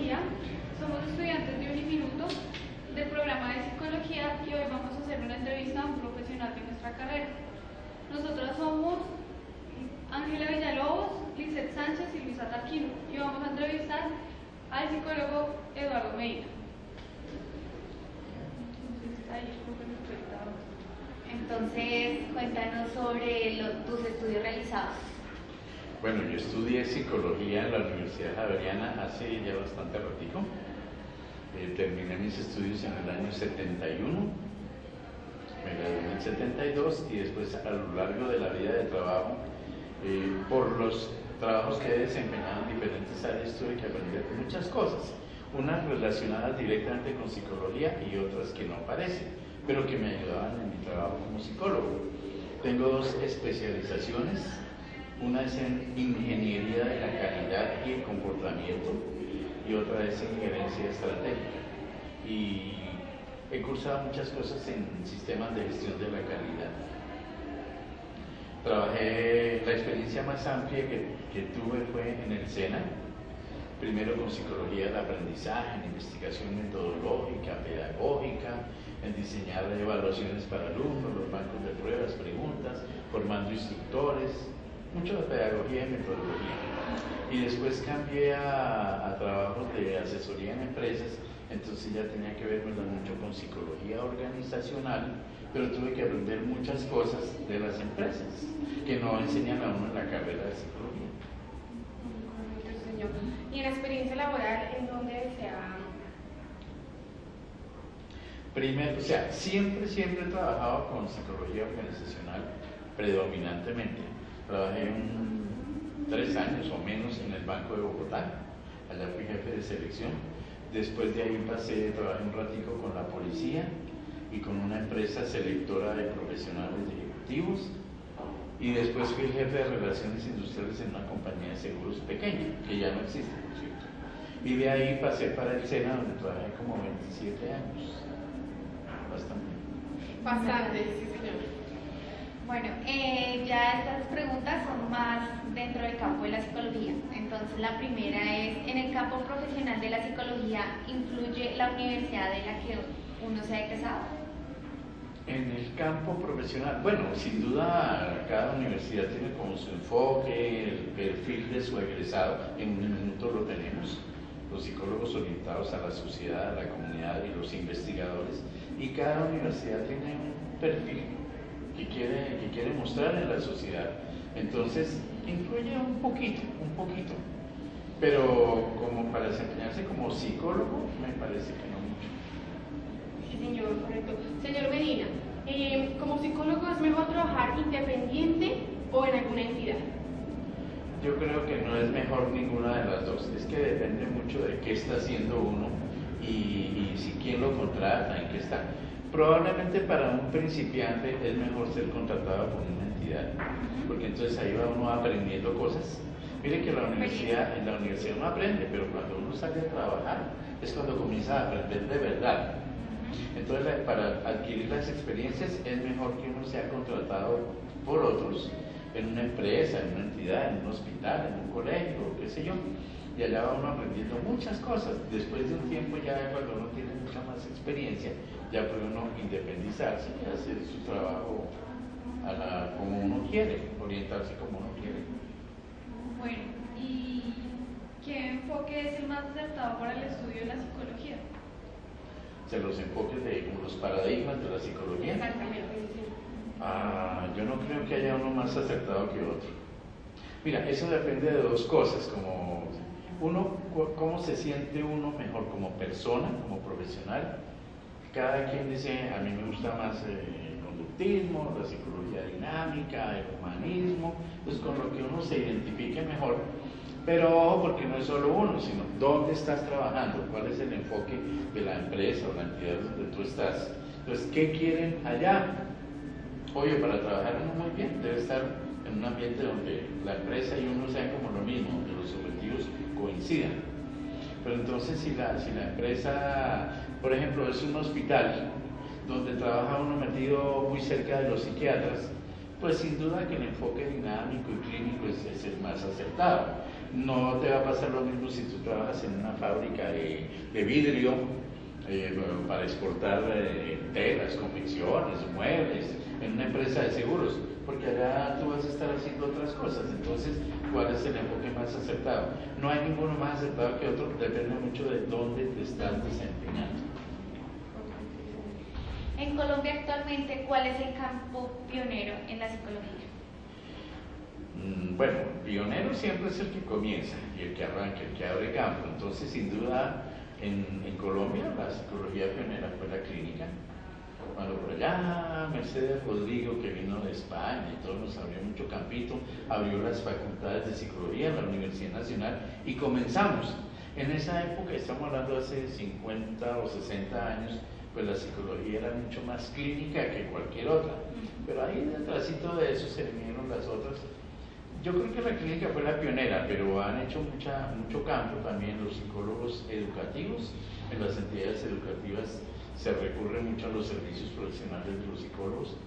Psicología. Somos estudiantes de Uniminuto del programa de Psicología y hoy vamos a hacer una entrevista a un profesional de nuestra carrera. Nosotras somos Ángela Villalobos, Lizeth Sánchez y Luisa Tarquino y vamos a entrevistar al psicólogo Eduardo Medina. Entonces, cuéntanos sobre tus estudios realizados. Bueno, yo estudié psicología en la Universidad Javeriana hace ya bastante ratico. Terminé mis estudios en el año 71, me gradué en el 72 y después a lo largo de la vida de trabajo, por los trabajos que he desempeñado en diferentes áreas, tuve que aprender muchas cosas, unas relacionadas directamente con psicología y otras que no parecen, pero que me ayudaban en mi trabajo como psicólogo. Tengo dos especializaciones, una es en ingeniería de la calidad y el comportamiento y otra es en gerencia estratégica. Y he cursado muchas cosas en sistemas de gestión de la calidad. La experiencia más amplia que tuve fue en el SENA, primero con psicología del aprendizaje, en investigación metodológica, pedagógica, en diseñar evaluaciones para alumnos, los bancos de pruebas, preguntas, formando instructores, mucho de pedagogía y metodología. Y después cambié a trabajos de asesoría en empresas, entonces ya tenía que ver mucho con psicología organizacional, pero tuve que aprender muchas cosas de las empresas que no enseñan a uno en la carrera de psicología. ¿Y en la experiencia laboral en dónde se ha...? Primero, siempre he trabajado con psicología organizacional predominantemente. Trabajé 3 años o menos en el Banco de Bogotá, allá fui jefe de selección. Después de ahí trabajé un ratico con la policía y con una empresa selectora de profesionales y ejecutivos. Y después fui jefe de relaciones industriales en una compañía de seguros pequeña, que ya no existe, por cierto. Y de ahí pasé para el SENA, donde trabajé como 27 años. Bastante, sí señor. Bueno, ya estas preguntas son más dentro del campo de la psicología. Entonces, la primera es, ¿en el campo profesional de la psicología influye la universidad de la que uno se ha egresado? En el campo profesional, bueno, sin duda cada universidad tiene como su enfoque, el perfil de su egresado, en un minuto lo tenemos, los psicólogos orientados a la sociedad, a la comunidad y los investigadores, y cada universidad tiene un perfil que quiere mostrar en la sociedad. Entonces, influye un poquito, pero como para desempeñarse como psicólogo, me parece que no mucho. Sí, señor, correcto. Señor Medina, ¿como psicólogo es mejor trabajar independiente o en alguna entidad? Yo creo que no es mejor ninguna de las dos, es que depende mucho de qué está haciendo uno y si quién lo contrata, en qué está. Probablemente para un principiante es mejor ser contratado por una entidad, porque entonces ahí va uno aprendiendo cosas. Mire que en la universidad uno aprende, pero cuando uno sale a trabajar es cuando comienza a aprender de verdad. Entonces para adquirir las experiencias es mejor que uno sea contratado por otros, en una empresa, en una entidad, en un hospital, en un colegio, qué sé yo. Y allá va uno aprendiendo muchas cosas. Después de un tiempo, ya cuando uno tiene mucha más experiencia, ya puede uno independizarse y hacer su trabajo como uno quiere, orientarse como uno quiere. Bueno, ¿y qué enfoque es el más acertado para el estudio de la psicología? Los enfoques de los paradigmas de la psicología. Exactamente, sí. Yo no creo que haya uno más acertado que otro. Mira, eso depende de dos cosas, como cómo se siente uno mejor como persona, como profesional. Cada quien dice, a mí me gusta más el conductismo, la psicología dinámica, el humanismo, pues con lo que uno se identifique mejor. Pero ojo, porque no es solo uno, sino dónde estás trabajando, cuál es el enfoque de la empresa o la entidad donde tú estás. Entonces, ¿qué quieren allá? Oye, para trabajar uno muy bien, debe estar en un ambiente donde la empresa y uno sean como lo mismo, donde los objetivos coincidan. Pero entonces si la empresa, por ejemplo, es un hospital donde trabaja uno metido muy cerca de los psiquiatras, pues sin duda que el enfoque dinámico y clínico es el más acertado. no te va a pasar lo mismo si tú trabajas en una fábrica de vidrio para exportar telas, confecciones, muebles, en una empresa de seguros, porque allá tú vas a estar haciendo otras cosas. Entonces, ¿cuál es el enfoque más acertado? No hay ninguno más acertado que otro, depende mucho de dónde te estás desempeñando. En Colombia actualmente, ¿cuál es el campo pionero en la psicología? Bueno, pionero siempre es el que comienza y el que arranca, el que abre campo. Entonces, sin duda, en Colombia la psicología pionera fue la clínica. Cuando por allá Mercedes Rodrigo, que vino de España y todo, nos abrió mucho campito, abrió las facultades de psicología en la Universidad Nacional y comenzamos. En esa época, estamos hablando de hace 50 o 60 años, pues la psicología era mucho más clínica que cualquier otra. Pero ahí detrásito de eso se vinieron las otras. Yo creo que la clínica fue la pionera, pero han hecho mucho campo también los psicólogos educativos. En las entidades educativas se recurre mucho a los servicios profesionales de los psicólogos.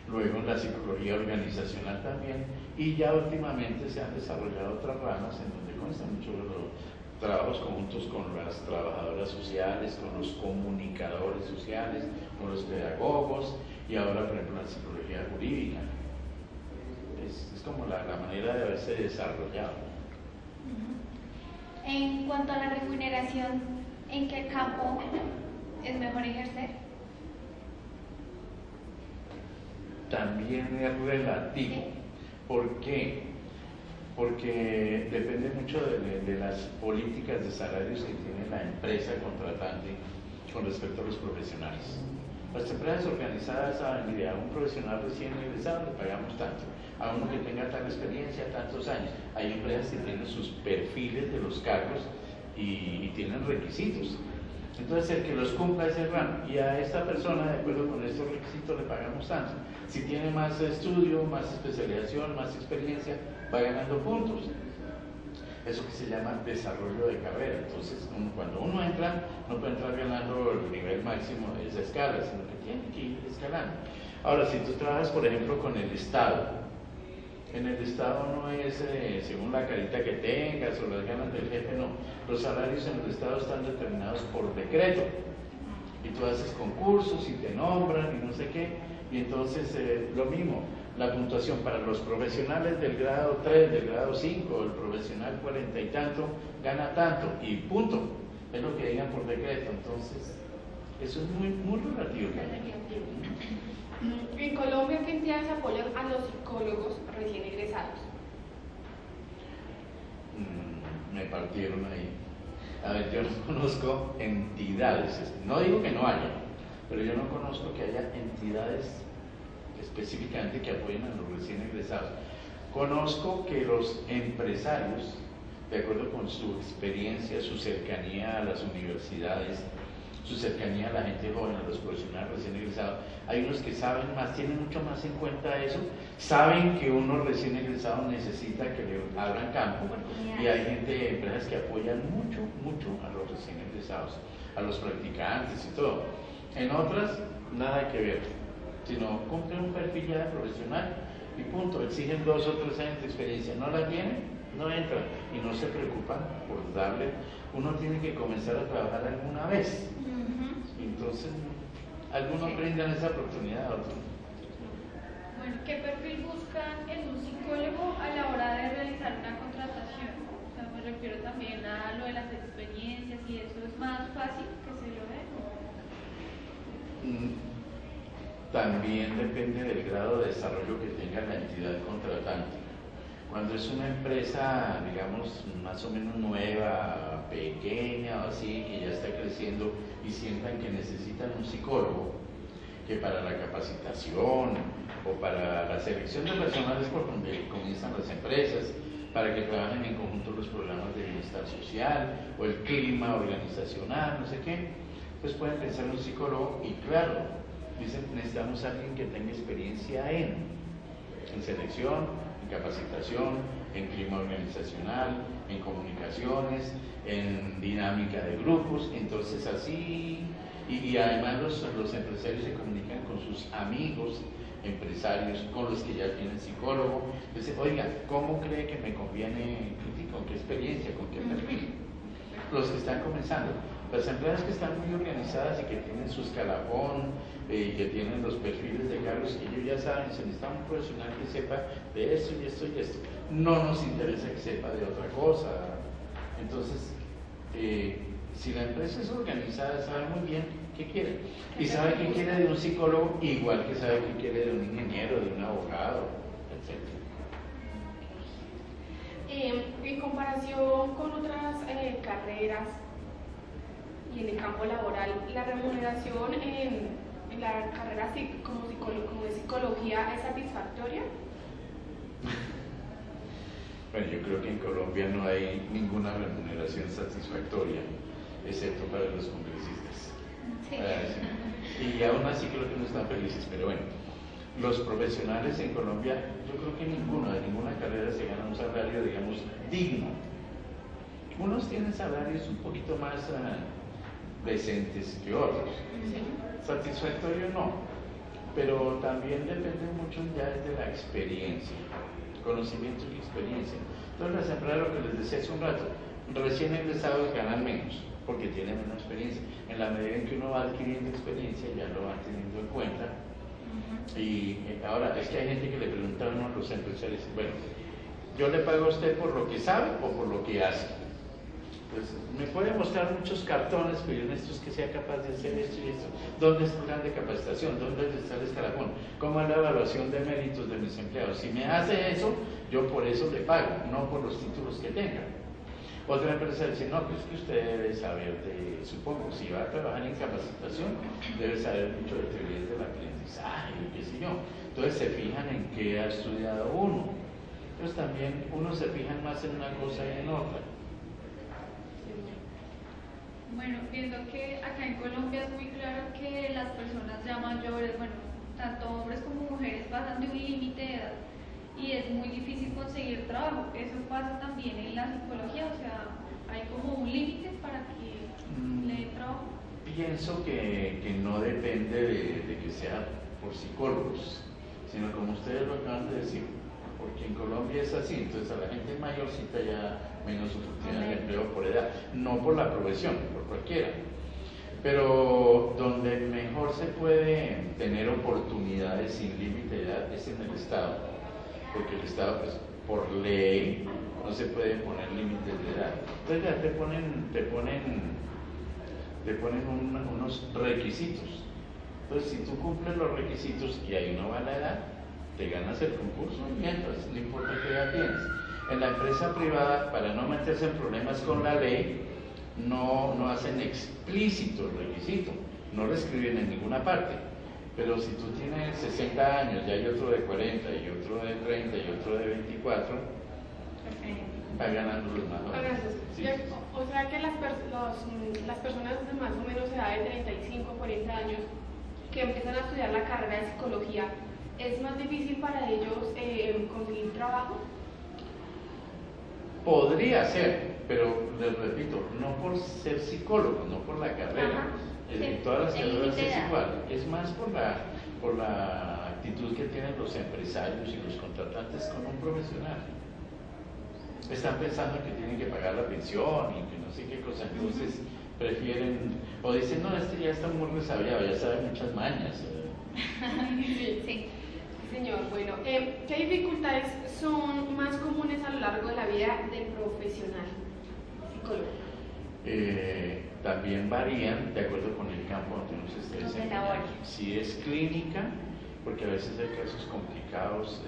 Luego en la psicología organizacional también. Y ya últimamente se han desarrollado otras ramas en donde constan mucho los trabajos conjuntos con las trabajadoras sociales, con los comunicadores sociales, con los pedagogos y ahora, por ejemplo, la psicología jurídica. Es como la manera de haberse desarrollado. En cuanto a la remuneración, ¿en qué campo es mejor ejercer? También es relativo. Sí. ¿Por qué? Porque depende mucho de las políticas de salarios que tiene la empresa contratante con respecto a los profesionales. Las empresas organizadas saben, mire, a un profesional recién egresado le pagamos tanto, a uno que tenga tal experiencia, tantos años. Hay empresas que tienen sus perfiles de los cargos y tienen requisitos. Entonces el que los cumpla es el rango, y a esta persona, de acuerdo con estos requisitos, le pagamos tanto. Si tiene más estudio, más especialización, más experiencia, va ganando puntos. Eso que se llama desarrollo de carrera. Entonces, cuando uno entra, no puede entrar ganando el nivel máximo de esa escala, sino que tiene que ir escalando. Ahora, si tú trabajas, por ejemplo, con el Estado, en el Estado no es según la carita que tengas o las ganas del jefe, no. Los salarios en el Estado están determinados por decreto. Y tú haces concursos y te nombran y no sé qué. Y entonces, lo mismo. La puntuación para los profesionales del grado 3, del grado 5, el profesional 40 y tanto, gana tanto, y punto. Es lo que digan por decreto. Entonces, eso es muy relativo. En Colombia, ¿qué entidades apoyan a los psicólogos recién egresados? Me partieron ahí. A ver, yo no conozco entidades, no digo que no haya, pero yo no conozco que haya entidades específicamente que apoyen a los recién egresados. Conozco que los empresarios, de acuerdo con su experiencia, su cercanía a las universidades, su cercanía a la gente joven, a los profesionales recién egresados, hay unos que saben más, tienen mucho más en cuenta eso, saben que uno recién egresado necesita que le abran campo, y hay gente, empresas que apoyan mucho a los recién egresados, a los practicantes y todo. En otras, nada que ver, sino cumplen un perfil ya de profesional y punto, exigen 2 o 3 años de experiencia, no la tienen, no entran y no se preocupan por darle. Uno tiene que comenzar a trabajar alguna vez, entonces algunos brindan esa oportunidad a otros. Bueno, ¿qué perfil buscan en un psicólogo a la hora de realizar una contratación? O sea, me refiero también a lo de las experiencias, y eso es más fácil que se lo den. También depende del grado de desarrollo que tenga la entidad contratante. Cuando es una empresa, digamos, más o menos nueva, pequeña o así, que ya está creciendo y sientan que necesitan un psicólogo, que para la capacitación o para la selección de personal es por donde comienzan las empresas, para que trabajen en conjunto los programas de bienestar social o el clima organizacional, no sé qué, pues pueden pensar en un psicólogo y claro, dicen, necesitamos a alguien que tenga experiencia en selección, en capacitación, en clima organizacional, en comunicaciones, en dinámica de grupos. Entonces así, y además los empresarios se comunican con sus amigos empresarios con los que ya tienen psicólogo. Entonces, oiga, ¿cómo cree que me conviene? ¿Con qué experiencia? ¿Con qué perfil? Los que están comenzando. Las empresas que están muy organizadas y que tienen su escalafón, que tienen los perfiles de cargos, ellos ya saben, se necesita un profesional que sepa de esto y esto y esto. No nos interesa que sepa de otra cosa. Entonces, si la empresa es organizada, sabe muy bien qué quiere. Y sabe qué quiere de un psicólogo, igual que sabe qué quiere de un ingeniero, de un abogado, etc. En comparación con otras carreras y en el campo laboral, ¿la remuneración en la carrera como de psicología es satisfactoria? Bueno, yo creo que en Colombia no hay ninguna remuneración satisfactoria, excepto para los congresistas. Sí. Y aún así creo que no están felices, pero bueno, los profesionales en Colombia, yo creo que de ninguna carrera se gana un salario, digamos, digno. Unos tienen salarios un poquito más decentes que otros. Satisfactorio no, pero también depende mucho ya de la experiencia, conocimiento y experiencia. Entonces las empresas, lo que les decía hace un rato, recién egresados ganan menos, porque tienen menos experiencia. En la medida en que uno va adquiriendo experiencia, ya lo van teniendo en cuenta. Y ahora, es que hay gente que le pregunta a uno a los empresarios, bueno, ¿yo le pago a usted por lo que sabe o por lo que hace? Pues me puede mostrar muchos cartones, pero en estos que sea capaz de hacer esto y esto. ¿Dónde está el plan de capacitación? ¿Dónde está el escalafón? ¿Cómo es la evaluación de méritos de mis empleados? Si me hace eso, yo por eso le pago, no por los títulos que tenga. Otra empresa dice, no, pues que usted debe saber de, supongo, si va a trabajar en capacitación, debe saber mucho de teorías del aprendizaje, qué sé yo. Entonces se fijan en qué ha estudiado uno. Entonces también uno se fija más en una cosa y en otra. Bueno, viendo que acá en Colombia es muy claro que las personas ya mayores, bueno, tanto hombres como mujeres pasan de un límite de edad y es muy difícil conseguir trabajo. Eso pasa también en la psicología, o sea, hay como un límite para que le den trabajo. Pienso que no depende de que sea por psicólogos, sino como ustedes lo acaban de decir, porque en Colombia es así, entonces a la gente mayorcita ya menos oportunidades de empleo por edad, no por la profesión, por cualquiera. Pero donde mejor se puede tener oportunidades sin límite de edad es en el Estado, porque el Estado, pues, por ley, no se puede poner límites de edad. Entonces ya te ponen unos requisitos. Entonces, si tú cumples los requisitos y ahí no va la edad, te ganas el concurso y entras, no importa qué edad tienes. En la empresa privada, para no meterse en problemas con la ley, no hacen explícito el requisito, no lo escriben en ninguna parte. Pero si tú tienes 60 años y hay otro de 40 y otro de 30 y otro de 24, va ganando los más jóvenes. Sí. O sea que las personas de más o menos edad de 35 o 40 años que empiezan a estudiar la carrera de psicología, ¿es más difícil para ellos conseguir trabajo? Podría ser, pero les repito, no por ser psicólogo, no por la carrera. En todas las carreras es igual, es más por la actitud que tienen los empresarios y los contratantes con un profesional. Están pensando que tienen que pagar la pensión y que no sé qué cosa, entonces prefieren, o dicen, no, este ya está muy resabiado, ya sabe muchas mañas. Sí. Señor, bueno, ¿qué dificultades son más comunes a lo largo de la vida del profesional psicólogo? También varían de acuerdo con el campo donde uno se esté desempeñando. Si es clínica, porque a veces hay casos complicados,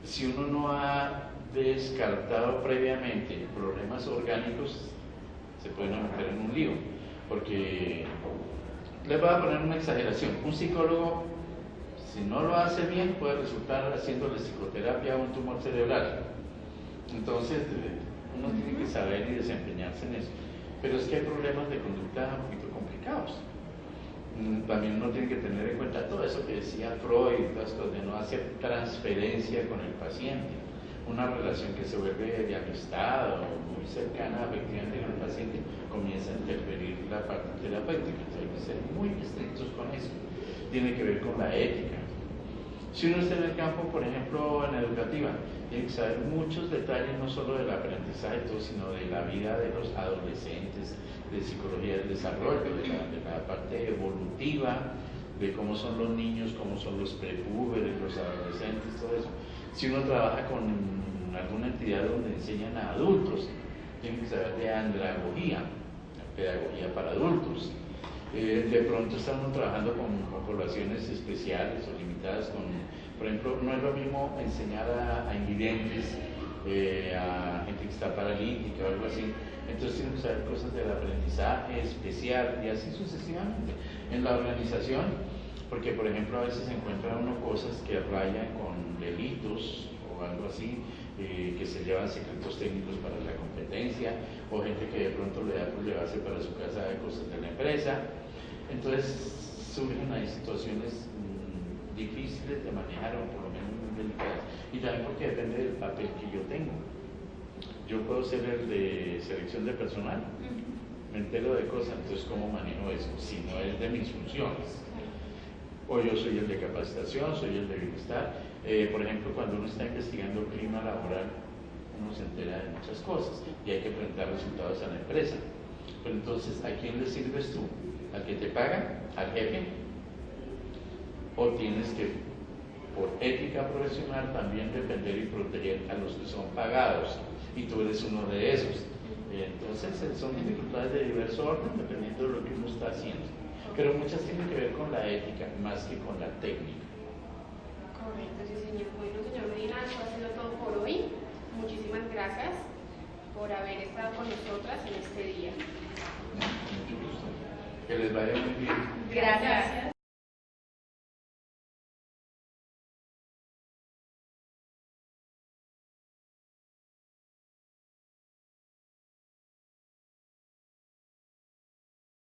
si uno no ha descartado previamente problemas orgánicos, se pueden meter en un lío, porque les voy a poner una exageración. Un psicólogo, si no lo hace bien, puede resultar haciéndole psicoterapia a un tumor cerebral. Entonces, uno tiene que saber y desempeñarse en eso. Pero es que hay problemas de conducta un poquito complicados. También uno tiene que tener en cuenta todo eso que decía Freud, de no hacer transferencia con el paciente. Una relación que se vuelve de amistad o muy cercana efectivamente con el paciente comienza a interferir la parte terapéutica. Entonces hay que ser muy estrictos con eso. tiene que ver con la ética. Si uno está en el campo, por ejemplo, en educativa, tiene que saber muchos detalles, no solo del aprendizaje, todo, sino de la vida de los adolescentes, de psicología del desarrollo, de la parte evolutiva, de cómo son los niños, cómo son los prepúberes, los adolescentes, todo eso. Si uno trabaja con alguna entidad donde enseñan a adultos, tiene que saber de andragogía, pedagogía para adultos. De pronto estamos trabajando con poblaciones especiales o limitadas, por ejemplo, no es lo mismo enseñar a invidentes, a gente que está paralítica o algo así. Entonces tienen que saber cosas del aprendizaje especial y así sucesivamente. En la organización, porque por ejemplo a veces se encuentra uno cosas que rayan con delitos o algo así, que se llevan secretos técnicos para la competencia, o gente que de pronto le da por llevarse para su casa de cosas de la empresa. Entonces surgen ahí situaciones difíciles de manejar o por lo menos muy delicadas, y también porque depende del papel que yo tengo. Yo puedo ser el de selección de personal, me entero de cosas, entonces ¿cómo manejo eso? Si no es de mis funciones. O yo soy el de capacitación, soy el de bienestar. Por ejemplo, cuando uno está investigando clima laboral, uno se entera de muchas cosas y hay que presentar resultados a la empresa. Pero entonces, ¿a quién le sirves tú? ¿Al que te paga? ¿Al jefe? ¿O tienes que, por ética profesional, también defender y proteger a los que son pagados? Y tú eres uno de esos. Entonces, son dificultades de diverso orden, dependiendo de lo que uno está haciendo. Pero muchas tienen que ver con la ética, más que con la técnica. Correcto, sí señor. Bueno, señor Medina, eso ha sido todo por hoy. Muchísimas gracias por haber estado con nosotras en este día. Mucho gusto. Que les vaya muy bien. Gracias.